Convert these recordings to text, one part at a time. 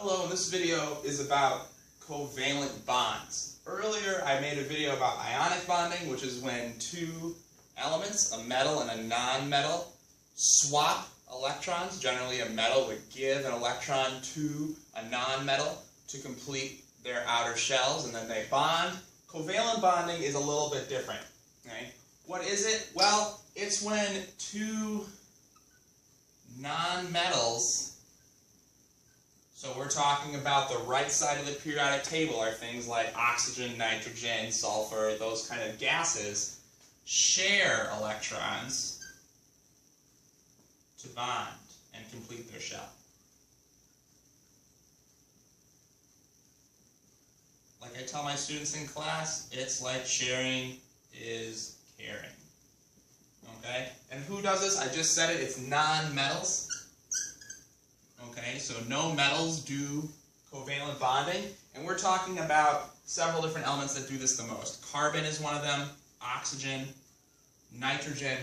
Hello, this video is about covalent bonds. Earlier I made a video about ionic bonding, which is when two elements, a metal and a non-metal, swap electrons. Generally a metal would give an electron to a non-metal to complete their outer shells, and then they bond. Covalent bonding is a little bit different. Okay? What is it? Well, it's when two non-metals, so we're talking about the right side of the periodic table are things like oxygen, nitrogen, sulfur, those kind of gases, share electrons to bond and complete their shell. Like I tell my students in class, it's like sharing is caring. Okay? And who does this? I just said it, it's non-metals. Okay, so no metals do covalent bonding, and we're talking about several different elements that do this the most. Carbon is one of them, oxygen, nitrogen,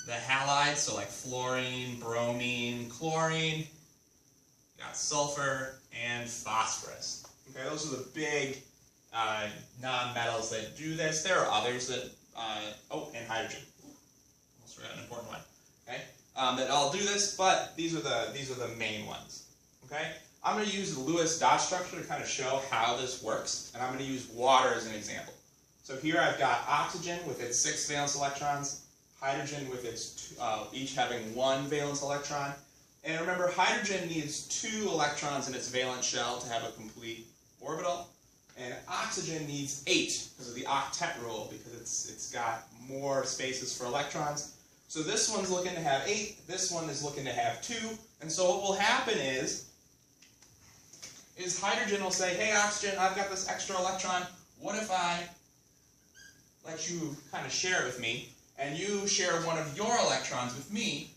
the halides, so like fluorine, bromine, chlorine, you got sulfur, and phosphorus. Okay, those are the big non-metals that do this. There are others that, and hydrogen. Almost forgot an important one. Okay. That all do this, but these are the main ones. Okay, I'm going to use the Lewis dot structure to kind of show how this works, and I'm going to use water as an example. So here I've got oxygen with its 6 valence electrons, hydrogen with its each having 1 valence electron, and remember hydrogen needs 2 electrons in its valence shell to have a complete orbital, and oxygen needs 8 because of the octet rule, because it's got more spaces for electrons. So this one's looking to have 8, this one is looking to have 2, and so what will happen is hydrogen will say, hey oxygen, I've got this extra electron, what if I let you kind of share it with me, and you share one of your electrons with me,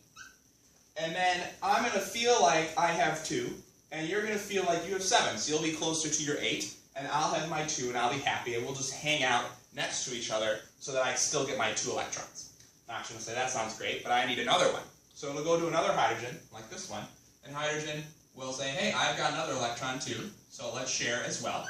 and then I'm going to feel like I have 2, and you're going to feel like you have 7, so you'll be closer to your 8, and I'll have my 2, and I'll be happy, and we'll just hang out next to each other so that I still get my 2 electrons. Oxygen will say, that sounds great, but I need another one. So it'll go to another hydrogen, like this one, and hydrogen will say, hey, I've got another electron too, so let's share as well.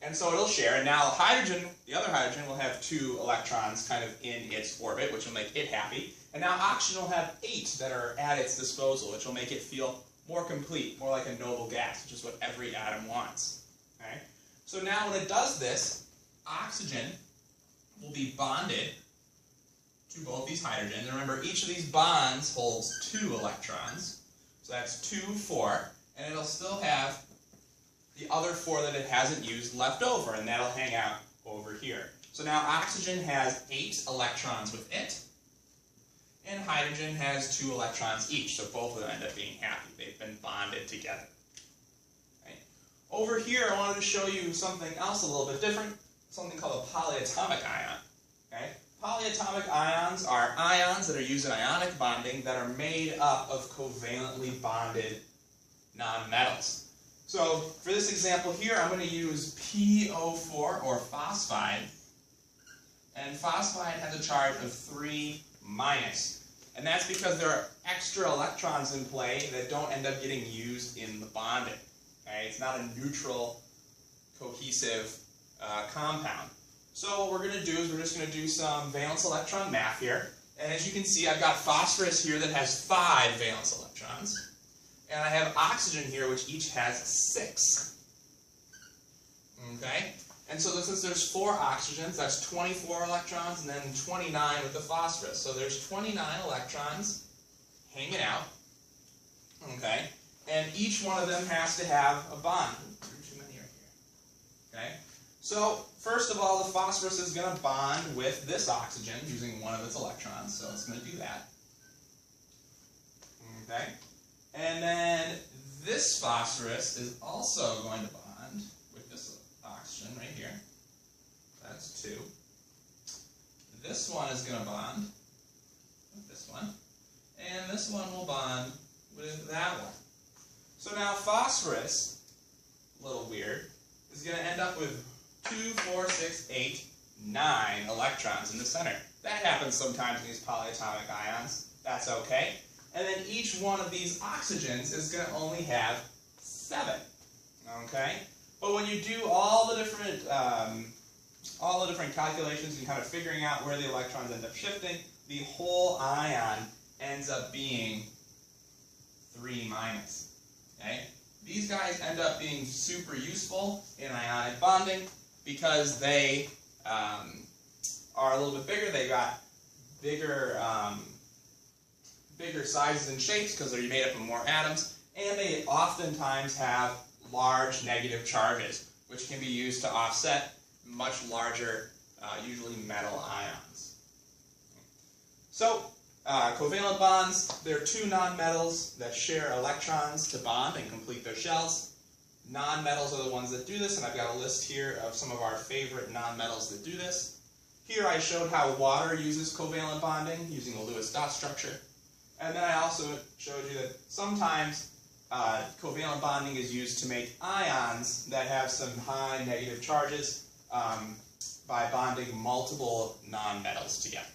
And so it'll share, and now hydrogen, the other hydrogen, will have 2 electrons kind of in its orbit, which will make it happy. And now oxygen will have 8 that are at its disposal, which will make it feel more complete, more like a noble gas, which is what every atom wants. Okay? So now when it does this, oxygen will be bonded to both these hydrogens. And remember, each of these bonds holds 2 electrons. So that's 2, 4, and it'll still have the other 4 that it hasn't used left over, and that'll hang out over here. So now oxygen has 8 electrons with it, and hydrogen has 2 electrons each, so both of them end up being happy. They've been bonded together. Right? Over here, I wanted to show you something else a little bit different, something called a polyatomic ion. Okay? Polyatomic ions are ions that are used in ionic bonding that are made up of covalently bonded nonmetals. So for this example here, I'm going to use PO4 or phosphide, and phosphide has a charge of 3-, and that's because there are extra electrons in play that don't end up getting used in the bonding. Okay? It's not a neutral, cohesive compound. So what we're going to do is we're just going to do some valence electron math here. And as you can see, I've got phosphorus here that has 5 valence electrons. And I have oxygen here, which each has 6. Okay? And so since there's 4 oxygens, that's 24 electrons, and then 29 with the phosphorus. So there's 29 electrons hanging out. Okay? And each one of them has to have a bond. Too many are here. Okay? So, first of all, the phosphorus is going to bond with this oxygen using one of its electrons, so it's going to do that. Okay? And then this phosphorus is also going to bond with this oxygen right here. That's 2. This one is going to bond with this one. And this one will bond with that one. So now phosphorus, a little weird, is going to end up with 2, 4, 6, 8, 9 electrons in the center. That happens sometimes in these polyatomic ions. That's okay. And then each one of these oxygens is going to only have 7. Okay? But when you do all the different calculations and kind of figuring out where the electrons end up shifting, the whole ion ends up being 3-. Okay? These guys end up being super useful in ionic bonding because they are a little bit bigger. They got bigger sizes and shapes because they're made up of more atoms, and they oftentimes have large negative charges, which can be used to offset much larger, usually metal ions. So, covalent bonds, they're two nonmetals that share electrons to bond and complete their shells. Nonmetals are the ones that do this, and I've got a list here of some of our favorite nonmetals that do this. Here I showed how water uses covalent bonding using a Lewis dot structure. And then I also showed you that sometimes covalent bonding is used to make ions that have some high negative charges by bonding multiple nonmetals together.